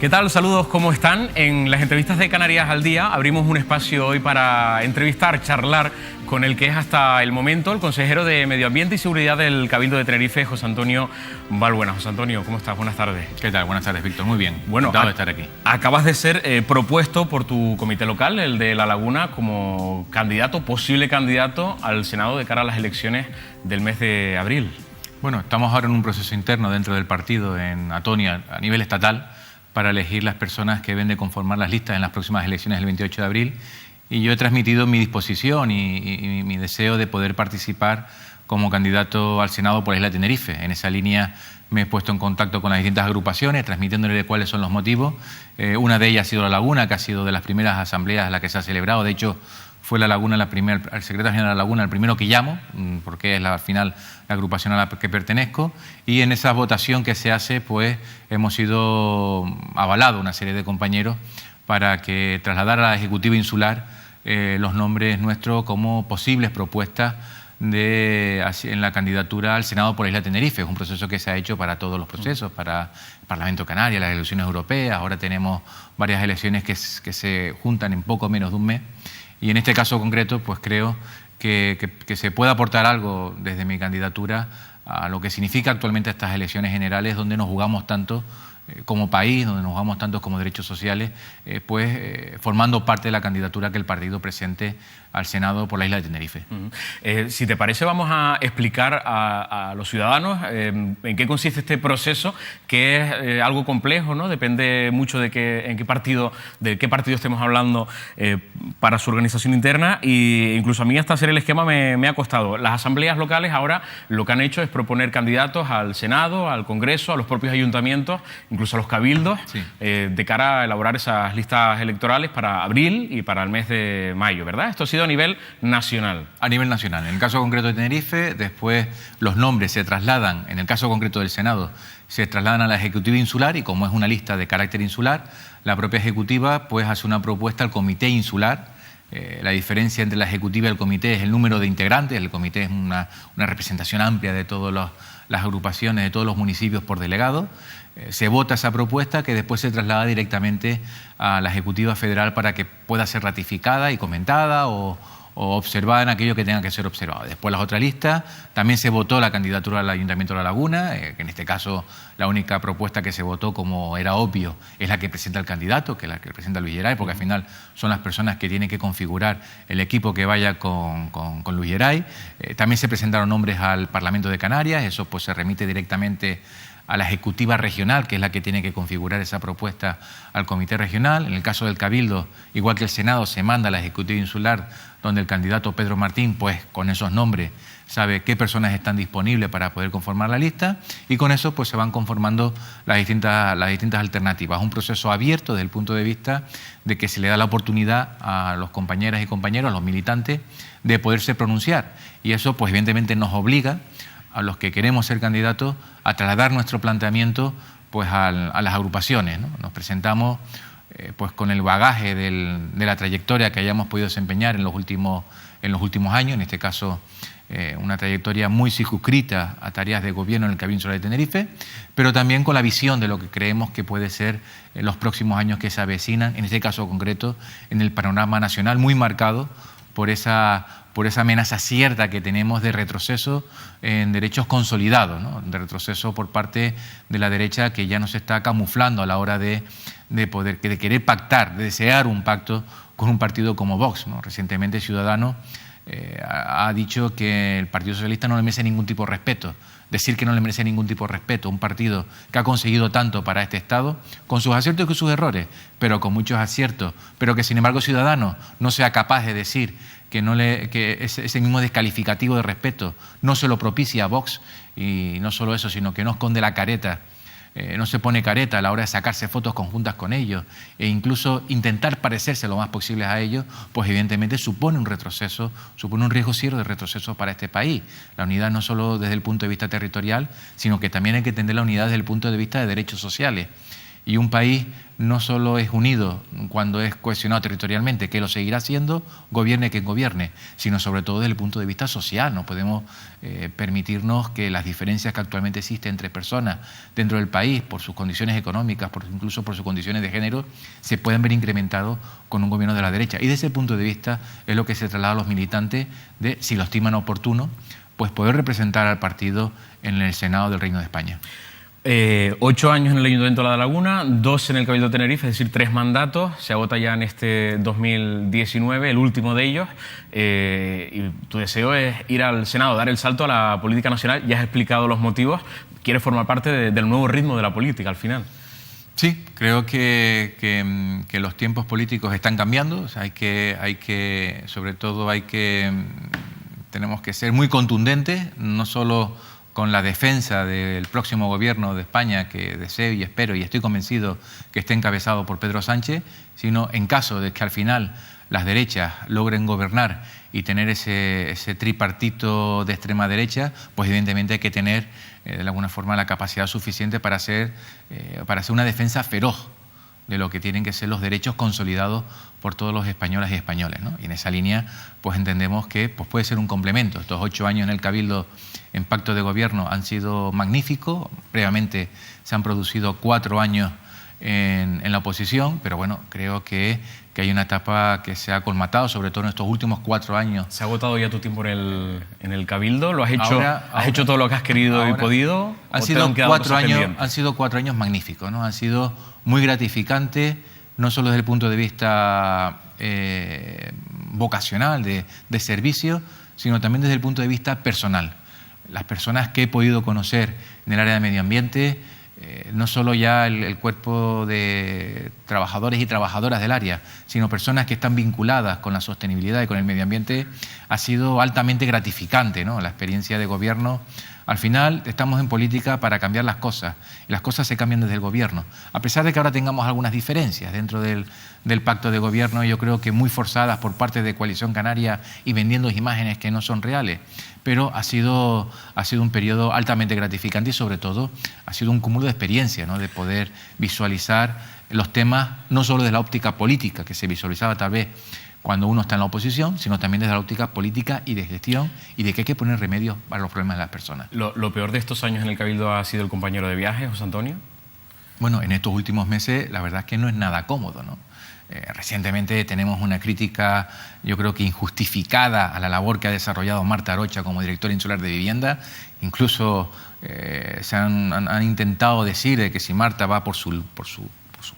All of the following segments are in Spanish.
¿Qué tal? Saludos, ¿cómo están? En las entrevistas de Canarias al Día abrimos un espacio hoy para entrevistar, charlar con el que es hasta el momento el consejero de Medio Ambiente y Seguridad del Cabildo de Tenerife, José Antonio Balbuena. José Antonio, ¿cómo estás? Buenas tardes. ¿Qué tal? Buenas tardes, Víctor. Muy bien. Bueno, encantado de estar aquí. Acabas de ser propuesto por tu comité local, el de La Laguna, como candidato, posible candidato al Senado de cara a las elecciones del mes de abril. Bueno, estamos ahora en un proceso interno dentro del partido en Atonia, a nivel estatal, para elegir las personas que deben de conformar las listas en las próximas elecciones del 28 de abril. Y yo he transmitido mi disposición y mi deseo de poder participar como candidato al Senado por la isla de Tenerife. En esa línea me he puesto en contacto con las distintas agrupaciones, transmitiéndole cuáles son los motivos. Una de ellas ha sido La Laguna, que ha sido de las primeras asambleas a las que se ha celebrado. De hecho, fue La Laguna el secretario general de La Laguna el primero que llamo, porque es al final la agrupación a la que pertenezco, y en esa votación que se hace, pues hemos sido avalados una serie de compañeros para que trasladara a la Ejecutiva Insular los nombres nuestros como posibles propuestas en la candidatura al Senado por la isla de Tenerife. Es un proceso que se ha hecho para todos los procesos, para el Parlamento Canario, las elecciones europeas. Ahora tenemos varias elecciones que se juntan en poco menos de un mes. Y en este caso concreto, pues creo que se puede aportar algo desde mi candidatura a lo que significa actualmente estas elecciones generales, donde nos jugamos tanto como país, donde nos jugamos tanto como derechos sociales, formando parte de la candidatura que el partido presente al Senado por la isla de Tenerife. Si te parece, vamos a explicar a los ciudadanos en qué consiste este proceso, que es algo complejo, ¿no? Depende mucho de de qué partido estemos hablando para su organización interna, e incluso a mí hasta hacer el esquema me ha costado. Las asambleas locales ahora lo que han hecho es proponer candidatos al Senado, al Congreso, a los propios ayuntamientos, incluso a los cabildos, sí, de cara a elaborar esas listas electorales para abril y para el mes de mayo, ¿verdad? Esto ha sido a nivel nacional. A nivel nacional. En el caso concreto de Tenerife, después los nombres se trasladan, en el caso concreto del Senado, se trasladan a la Ejecutiva Insular, y como es una lista de carácter insular, la propia Ejecutiva pues hace una propuesta al Comité Insular. La diferencia entre la Ejecutiva y el Comité es el número de integrantes. El Comité es una representación amplia de todas las agrupaciones, de todos los municipios por delegado. Se vota esa propuesta, que después se traslada directamente a la Ejecutiva Federal para que pueda ser ratificada y comentada o observada en aquello que tenga que ser observado. Después las otras listas, también se votó la candidatura al Ayuntamiento de La Laguna, que en este caso la única propuesta que se votó, como era obvio, es la que presenta el candidato, que es la que presenta Luis Geray, porque al final son las personas que tienen que configurar el equipo que vaya con Luis Geray. También se presentaron nombres al Parlamento de Canarias, eso pues se remite directamente a la Ejecutiva Regional, que es la que tiene que configurar esa propuesta al Comité Regional. En el caso del Cabildo, igual que el Senado, se manda a la Ejecutiva Insular, donde el candidato Pedro Martín, pues con esos nombres, sabe qué personas están disponibles para poder conformar la lista, y con eso pues se van conformando las distintas alternativas. Un proceso abierto desde el punto de vista de que se le da la oportunidad a los compañeras y compañeros, a los militantes, de poderse pronunciar. Y eso pues evidentemente nos obliga a los que queremos ser candidatos a trasladar nuestro planteamiento pues a las agrupaciones, ¿no? Nos presentamos pues con el bagaje de la trayectoria que hayamos podido desempeñar en los últimos años, en este caso una trayectoria muy circunscrita a tareas de gobierno en el Cabildo Insular de Tenerife, pero también con la visión de lo que creemos que puede ser en los próximos años que se avecinan, en este caso concreto en el panorama nacional, muy marcado por esa amenaza cierta que tenemos de retroceso en derechos consolidados, ¿no? De retroceso por parte de la derecha, que ya nos está camuflando a la hora de querer pactar, de desear un pacto con un partido como Vox, ¿no? Recientemente Ciudadanos ha dicho que el Partido Socialista no le merece ningún tipo de respeto. Decir que no le merece ningún tipo de respeto a un partido que ha conseguido tanto para este Estado, con sus aciertos y con sus errores, pero con muchos aciertos, pero que sin embargo Ciudadanos no sea capaz de decir que ese mismo descalificativo de respeto no se lo propicia a Vox, y no solo eso, sino que no esconde la careta, no se pone careta a la hora de sacarse fotos conjuntas con ellos e incluso intentar parecerse lo más posible a ellos, pues evidentemente supone un retroceso, supone un riesgo serio de retroceso para este país. La unidad no solo desde el punto de vista territorial, sino que también hay que entender la unidad desde el punto de vista de derechos sociales. Y un país no solo es unido cuando es cohesionado territorialmente, que lo seguirá siendo, gobierne quien gobierne, sino sobre todo desde el punto de vista social. No podemos permitirnos que las diferencias que actualmente existen entre personas dentro del país, por sus condiciones económicas, incluso por sus condiciones de género, se puedan ver incrementados con un gobierno de la derecha. Y desde ese punto de vista es lo que se traslada a los militantes de, si lo estiman oportuno, pues poder representar al partido en el Senado del Reino de España. 8 años en el Ayuntamiento de La Laguna, 2 en el Cabildo de Tenerife, es decir, 3 mandatos. Se agota ya en este 2019, el último de ellos. Y tu deseo es ir al Senado, dar el salto a la política nacional. Ya has explicado los motivos. Quieres formar parte del nuevo ritmo de la política al final. Sí, creo que los tiempos políticos están cambiando. O sea, tenemos que ser muy contundentes, no solo con la defensa del próximo gobierno de España, que deseo y espero y estoy convencido que esté encabezado por Pedro Sánchez, sino en caso de que al final las derechas logren gobernar y tener ese tripartito de extrema derecha, pues evidentemente hay que tener de alguna forma la capacidad suficiente para hacer una defensa feroz de lo que tienen que ser los derechos consolidados por todos los españolas y españoles, ¿no? Y en esa línea pues entendemos que pues puede ser un complemento. Estos 8 años en el Cabildo en pacto de gobierno han sido magníficos. Previamente se han producido 4 años en la oposición, pero bueno, creo que hay una etapa que se ha colmatado, sobre todo en estos últimos 4 años. ¿Se ha agotado ya tu tiempo en el Cabildo? ¿Lo has hecho? ¿Has hecho todo lo que has querido y podido? Han sido 4 años magníficos, ¿no? Han sido muy gratificantes, no solo desde el punto de vista vocacional, de servicio, sino también desde el punto de vista personal. Las personas que he podido conocer en el área de medio ambiente, no solo ya el cuerpo de trabajadores y trabajadoras del área, sino personas que están vinculadas con la sostenibilidad y con el medio ambiente, ha sido altamente gratificante, ¿no? La experiencia de gobierno. Al final estamos en política para cambiar las cosas, y las cosas se cambian desde el gobierno. A pesar de que ahora tengamos algunas diferencias dentro del pacto de gobierno, yo creo que muy forzadas por parte de Coalición Canaria y vendiendo imágenes que no son reales, pero ha sido un periodo altamente gratificante y sobre todo ha sido un cúmulo de experiencia, ¿no? De poder visualizar los temas no solo desde la óptica política que se visualizaba tal vez cuando uno está en la oposición, sino también desde la óptica política y de gestión y de que hay que poner remedio para los problemas de las personas. ¿Lo peor de estos años en el Cabildo ha sido el compañero de viaje, José Antonio? Bueno, en estos últimos meses la verdad es que no es nada cómodo, ¿no? Recientemente tenemos una crítica, yo creo que injustificada, a la labor que ha desarrollado Marta Arocha como directora insular de vivienda. Incluso se han intentado decir de que si Marta va por su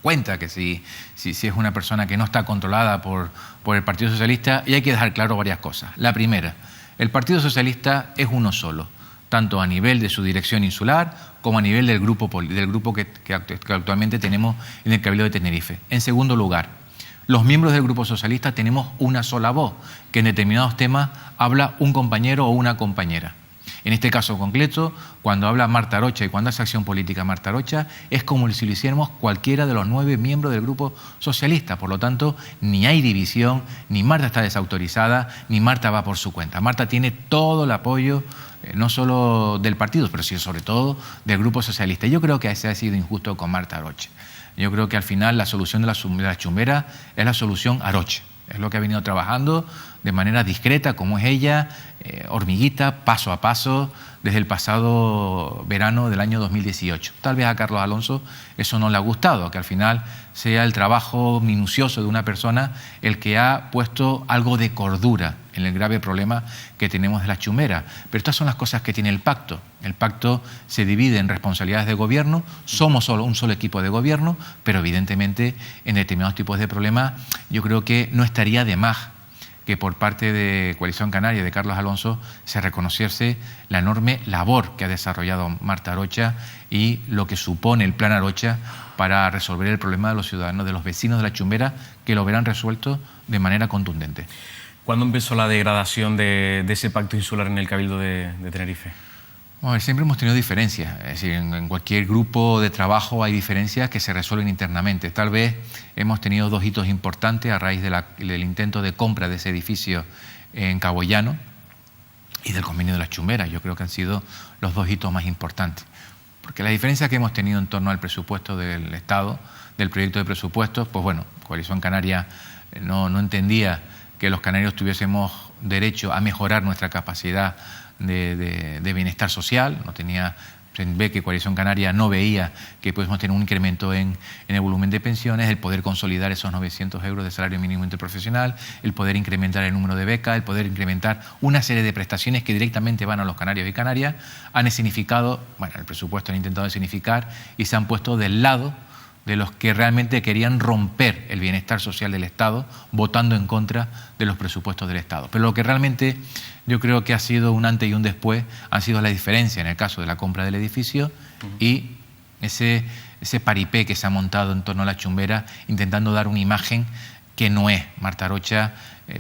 cuenta, que si es una persona que no está controlada por el Partido Socialista, y hay que dejar claro varias cosas. La primera, el Partido Socialista es uno solo, tanto a nivel de su dirección insular como a nivel del grupo que actualmente tenemos en el Cabildo de Tenerife. En segundo lugar, los miembros del Grupo Socialista tenemos una sola voz, que en determinados temas habla un compañero o una compañera. En este caso concreto, cuando habla Marta Arocha y cuando hace acción política Marta Arocha, es como si lo hiciéramos cualquiera de los 9 miembros del Grupo Socialista. Por lo tanto, ni hay división, ni Marta está desautorizada, ni Marta va por su cuenta. Marta tiene todo el apoyo, no solo del partido, pero sí sobre todo del Grupo Socialista. Yo creo que se ha sido injusto con Marta Arocha. Yo creo que al final la solución de la chumbera es la solución Arocha. Es lo que ha venido trabajando de manera discreta, como es ella, hormiguita, paso a paso, desde el pasado verano del año 2018. Tal vez a Carlos Alonso eso no le ha gustado, que al final sea el trabajo minucioso de una persona el que ha puesto algo de cordura en el grave problema que tenemos de la chumera. Pero estas son las cosas que tiene el pacto. El pacto se divide en responsabilidades de gobierno, somos un solo equipo de gobierno, pero evidentemente en determinados tipos de problemas yo creo que no estaría de más que por parte de Coalición Canaria y de Carlos Alonso se reconociese la enorme labor que ha desarrollado Marta Arocha y lo que supone el Plan Arocha para resolver el problema de los ciudadanos, de los vecinos de la chumbera, que lo verán resuelto de manera contundente. ¿Cuándo empezó la degradación de ese pacto insular en el Cabildo de Tenerife? Bueno, siempre hemos tenido diferencias, es decir, en cualquier grupo de trabajo hay diferencias que se resuelven internamente. Tal vez hemos tenido 2 hitos importantes a raíz del intento de compra de ese edificio en Cabo Llano y del convenio de la Chumbera. Yo creo que han sido los 2 hitos más importantes. Porque la diferencia que hemos tenido en torno al presupuesto del Estado, del proyecto de presupuestos, pues bueno, Coalición Canaria no entendía que los canarios tuviésemos derecho a mejorar nuestra capacidad de bienestar social, no tenía... Ve que Coalición Canaria no veía que pudiésemos tener un incremento en el volumen de pensiones, el poder consolidar esos 900 euros de salario mínimo interprofesional, el poder incrementar el número de becas, el poder incrementar una serie de prestaciones que directamente van a los canarios y canarias. Han escenificado, bueno, el presupuesto han intentado escenificar y se han puesto del lado de los que realmente querían romper el bienestar social del Estado, votando en contra de los presupuestos del Estado. Pero lo que realmente yo creo que ha sido un antes y un después han sido la diferencia en el caso de la compra del edificio y ese paripé que se ha montado en torno a la Chumbera, intentando dar una imagen que no es. Marta Arocha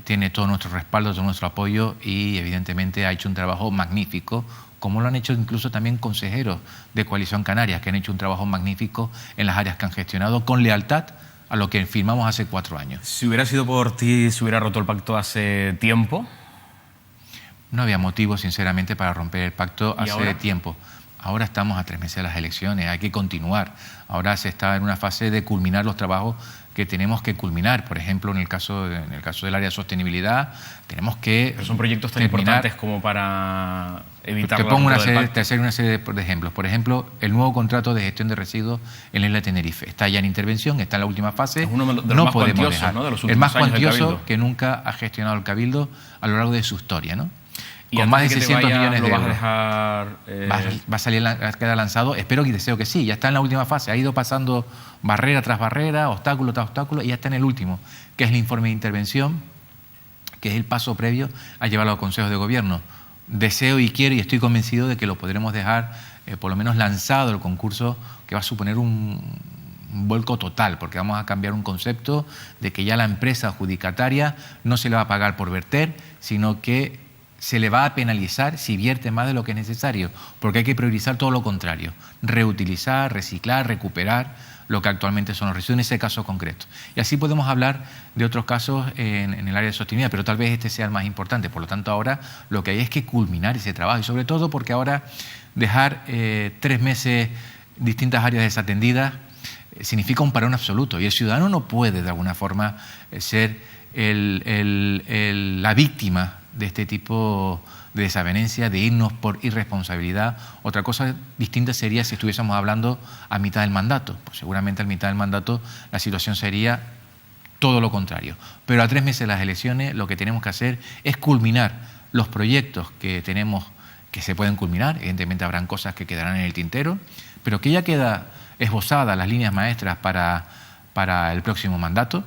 tiene todo nuestro respaldo, todo nuestro apoyo y evidentemente ha hecho un trabajo magnífico, como lo han hecho incluso también consejeros de Coalición Canaria, que han hecho un trabajo magnífico en las áreas que han gestionado con lealtad a lo que firmamos hace 4 años. Si hubiera sido por ti, se hubiera roto el pacto hace tiempo. No había motivo, sinceramente, para romper el pacto hace ahora? tiempo. Ahora estamos a 3 meses de las elecciones, hay que continuar. Ahora se está en una fase de culminar los trabajos que tenemos que culminar. Por ejemplo, en el caso del área de sostenibilidad, tenemos que... Pero son proyectos tan importantes como para evitar... Te pongo una serie de ejemplos. Por ejemplo, el nuevo contrato de gestión de residuos en la isla de Tenerife. Está ya en intervención, está en la última fase. Es uno de los más cuantiosos, ¿no?, de los últimos el más años del cuantioso Cabildo, que nunca ha gestionado el Cabildo a lo largo de su historia, ¿no? Y con más de antes que 600 te vayas, millones de ¿lo euros. vas a dejar, Va a salir, queda lanzado, espero y deseo que sí, ya está en la última fase, ha ido pasando barrera tras barrera, obstáculo tras obstáculo y ya está en el último, que es el informe de intervención, que es el paso previo a llevarlo a consejos de gobierno. Deseo y quiero y estoy convencido de que lo podremos dejar por lo menos lanzado el concurso, que va a suponer un vuelco total, porque vamos a cambiar un concepto de que ya la empresa adjudicataria no se le va a pagar por verter, sino que se le va a penalizar si vierte más de lo que es necesario, porque hay que priorizar todo lo contrario, reutilizar, reciclar, recuperar lo que actualmente son los residuos en ese caso concreto. Y así podemos hablar de otros casos en el área de sostenibilidad, pero tal vez este sea el más importante. Por lo tanto, ahora lo que hay es que culminar ese trabajo y sobre todo porque ahora dejar 3 meses distintas áreas desatendidas significa un parón absoluto y el ciudadano no puede de alguna forma ser la víctima de este tipo de desavenencia, de irnos por irresponsabilidad. Otra cosa distinta sería si estuviésemos hablando a mitad del mandato. Pues seguramente a mitad del mandato la situación sería todo lo contrario. Pero a 3 meses de las elecciones lo que tenemos que hacer es culminar los proyectos que tenemos que se pueden culminar. Evidentemente habrán cosas que quedarán en el tintero, pero que ya queda esbozada las líneas maestras para el próximo mandato.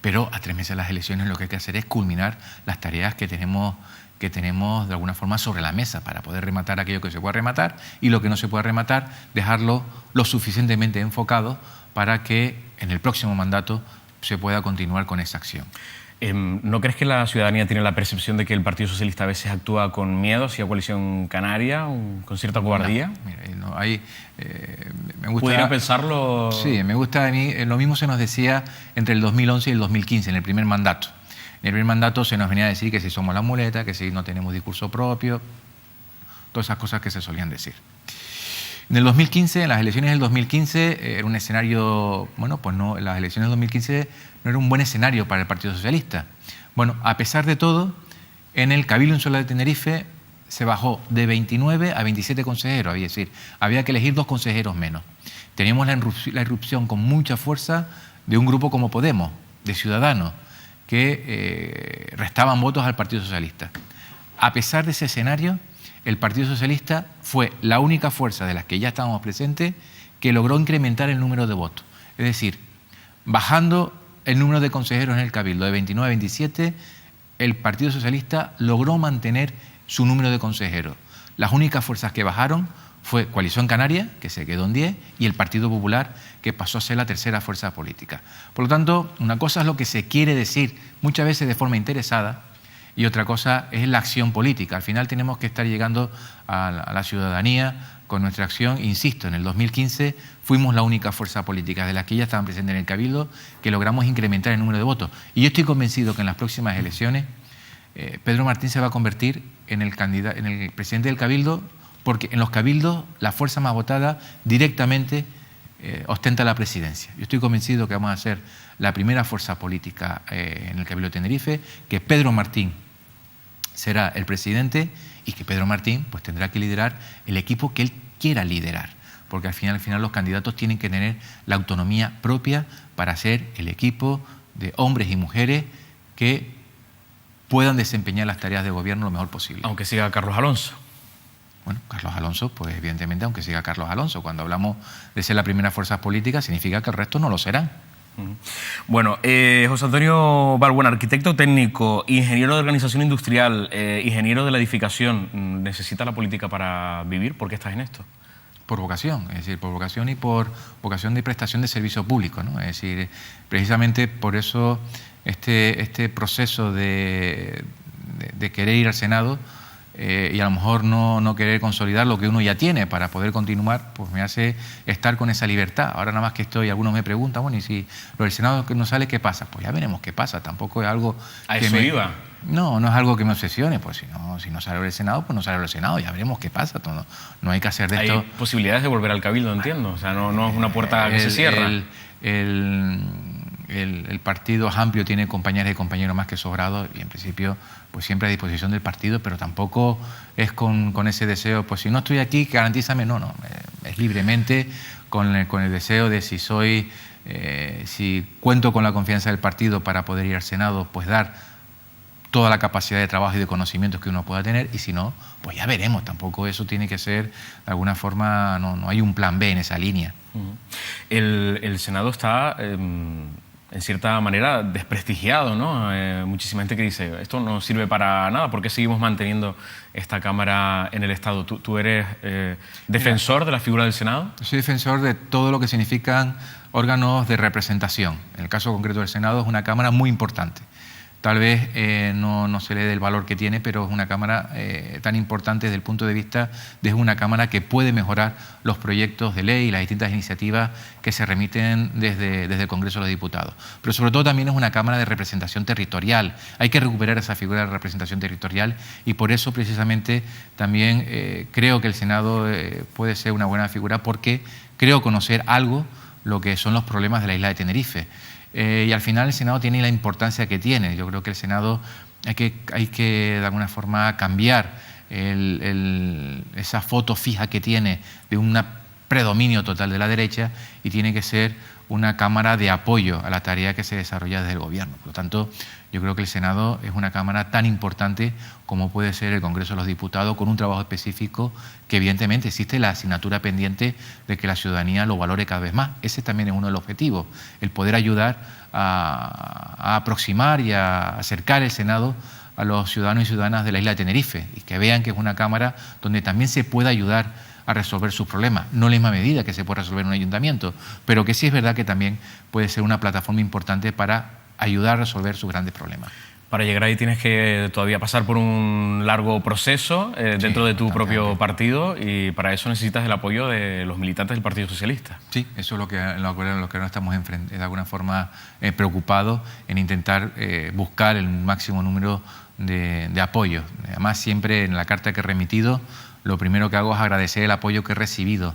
Pero a 3 meses de las elecciones lo que hay que hacer es culminar las tareas que tenemos de alguna forma sobre la mesa para poder rematar aquello que se pueda rematar y lo que no se pueda rematar, dejarlo lo suficientemente enfocado para que en el próximo mandato se pueda continuar con esa acción. ¿No crees que la ciudadanía tiene la percepción de que el Partido Socialista a veces actúa con miedo hacia Coalición Canaria, con cierta cobardía? No, mira, no, hay, me gusta, ¿Pudiera pensarlo? Sí, me gusta a mí. Lo mismo se nos decía entre el 2011 y el 2015, en el primer mandato. En el primer mandato se nos venía a decir que si somos la muleta, que si no tenemos discurso propio, todas esas cosas que se solían decir. En el 2015, en las elecciones del 2015, era un escenario, bueno, pues no, las elecciones del 2015 no era un buen escenario para el Partido Socialista. Bueno, a pesar de todo, en el Cabildo Insular de Tenerife se bajó de 29 a 27 consejeros, es decir, había que elegir 2 consejeros menos. Teníamos la irrupción con mucha fuerza de un grupo como Podemos, de Ciudadanos, que restaban votos al Partido Socialista. A pesar de ese escenario, el Partido Socialista fue la única fuerza de las que ya estábamos presentes que logró incrementar el número de votos. Es decir, bajando el número de consejeros en el Cabildo de 29 a 27, el Partido Socialista logró mantener su número de consejeros. Las únicas fuerzas que bajaron fue Coalición Canaria, que se quedó en 10, y el Partido Popular, que pasó a ser la tercera fuerza política. Por lo tanto, una cosa es lo que se quiere decir, muchas veces de forma interesada, y otra cosa es la acción política. Al final tenemos que estar llegando a la ciudadanía con nuestra acción. Insisto, en el 2015 fuimos la única fuerza política de las que ya estaban presentes en el Cabildo que logramos incrementar el número de votos. Y yo estoy convencido que en las próximas elecciones Pedro Martín se va a convertir en el presidente del Cabildo porque en los cabildos la fuerza más votada directamente ostenta la presidencia. Yo estoy convencido que vamos a ser la primera fuerza política en el Cabildo de Tenerife, que Pedro Martín será el presidente y que Pedro Martín pues tendrá que liderar el equipo que él quiera liderar, porque al final los candidatos tienen que tener la autonomía propia para ser el equipo de hombres y mujeres que puedan desempeñar las tareas de gobierno lo mejor posible. Aunque siga Carlos Alonso. Bueno, Carlos Alonso, pues evidentemente, aunque siga Carlos Alonso, cuando hablamos de ser la primera fuerza política, significa que el resto no lo serán. Bueno, José Antonio Balbuena, arquitecto técnico, ingeniero de organización industrial, ingeniero de la edificación, ¿necesita la política para vivir? ¿Por qué estás en esto? Por vocación, es decir, por vocación y por vocación de prestación de servicio público, ¿no? Es decir, precisamente por eso este proceso de querer ir al Senado y a lo mejor no querer consolidar lo que uno ya tiene para poder continuar, pues me hace estar con esa libertad. Ahora nada más que estoy, algunos me preguntan, bueno, y si lo del Senado no sale, ¿qué pasa? Pues ya veremos qué pasa, tampoco es algo ¿A eso iba? No es algo que me obsesione, pues si no sale el Senado, pues no sale el Senado, ya veremos qué pasa. No hay que hacer de esto... Hay posibilidades de volver al Cabildo, entiendo, o sea, no es una puerta que se cierra. El partido es amplio, tiene compañeras y compañeros más que sobrados y en principio pues siempre a disposición del partido, pero tampoco es con ese deseo, pues si no estoy aquí, garantízame, no, es libremente con el deseo de si cuento con la confianza del partido para poder ir al Senado, pues dar toda la capacidad de trabajo y de conocimientos que uno pueda tener, y si no, pues ya veremos, tampoco eso tiene que ser, de alguna forma, no hay un plan B en esa línea. El Senado está... en cierta manera desprestigiado, ¿no? Muchísima gente que dice, esto no sirve para nada, ¿por qué seguimos manteniendo esta Cámara en el Estado? ¿Tú eres defensor de la figura del Senado? Soy defensor de todo lo que significan órganos de representación. En el caso concreto del Senado es una Cámara muy importante. Tal vez no se le dé el valor que tiene, pero es una Cámara tan importante desde el punto de vista de una Cámara que puede mejorar los proyectos de ley y las distintas iniciativas que se remiten desde el Congreso de los Diputados. Pero sobre todo también es una Cámara de representación territorial. Hay que recuperar esa figura de representación territorial y por eso precisamente también creo que el Senado puede ser una buena figura, porque creo conocer algo lo que son los problemas de la isla de Tenerife. Y al final el Senado tiene la importancia que tiene. Yo creo que el Senado hay que de alguna forma cambiar esa foto fija que tiene de un predominio total de la derecha, y tiene que ser una Cámara de apoyo a la tarea que se desarrolla desde el Gobierno. Por lo tanto, yo creo que el Senado es una Cámara tan importante como puede ser el Congreso de los Diputados, con un trabajo específico que evidentemente existe la asignatura pendiente de que la ciudadanía lo valore cada vez más. Ese también es uno de los objetivos, el poder ayudar a aproximar y a acercar el Senado a los ciudadanos y ciudadanas de la isla de Tenerife, y que vean que es una Cámara donde también se puede ayudar a resolver sus problemas. No en la misma medida que se puede resolver en un ayuntamiento, pero que sí es verdad que también puede ser una plataforma importante para ayudar a resolver sus grandes problemas. Para llegar ahí tienes que todavía pasar por un largo proceso dentro de tu propio partido, y para eso necesitas el apoyo de los militantes del Partido Socialista. Sí, eso es lo que ahora estamos de alguna forma preocupados en intentar buscar el máximo número de apoyos. Además, siempre en la carta que he remitido, lo primero que hago es agradecer el apoyo que he recibido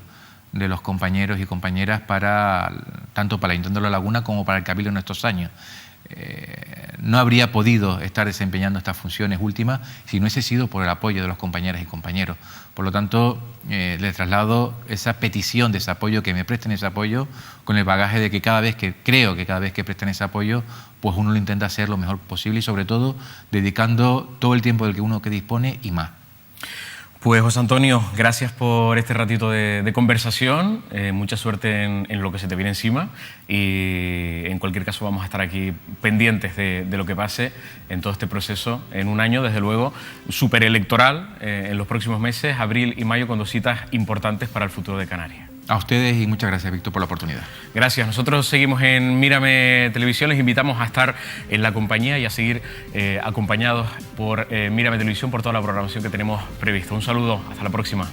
de los compañeros y compañeras tanto para el Ayuntamiento de La Laguna como para el Cabildo en estos años. No habría podido estar desempeñando estas funciones últimas si no hubiese sido por el apoyo de los compañeras y compañeros. Por lo tanto, les traslado esa petición de ese apoyo, que me presten ese apoyo, con el bagaje de que cada vez que presten ese apoyo, pues uno lo intenta hacer lo mejor posible, y sobre todo dedicando todo el tiempo del que uno dispone y más. Pues José Antonio, gracias por este ratito de conversación, mucha suerte en lo que se te viene encima, y en cualquier caso vamos a estar aquí pendientes de lo que pase en todo este proceso, en un año desde luego superelectoral, en los próximos meses, abril y mayo, con 2 citas importantes para el futuro de Canarias. A ustedes, y muchas gracias, Víctor, por la oportunidad. Gracias. Nosotros seguimos en Mírame Televisión. Les invitamos a estar en la compañía y a seguir acompañados por Mírame Televisión, por toda la programación que tenemos prevista. Un saludo. Hasta la próxima.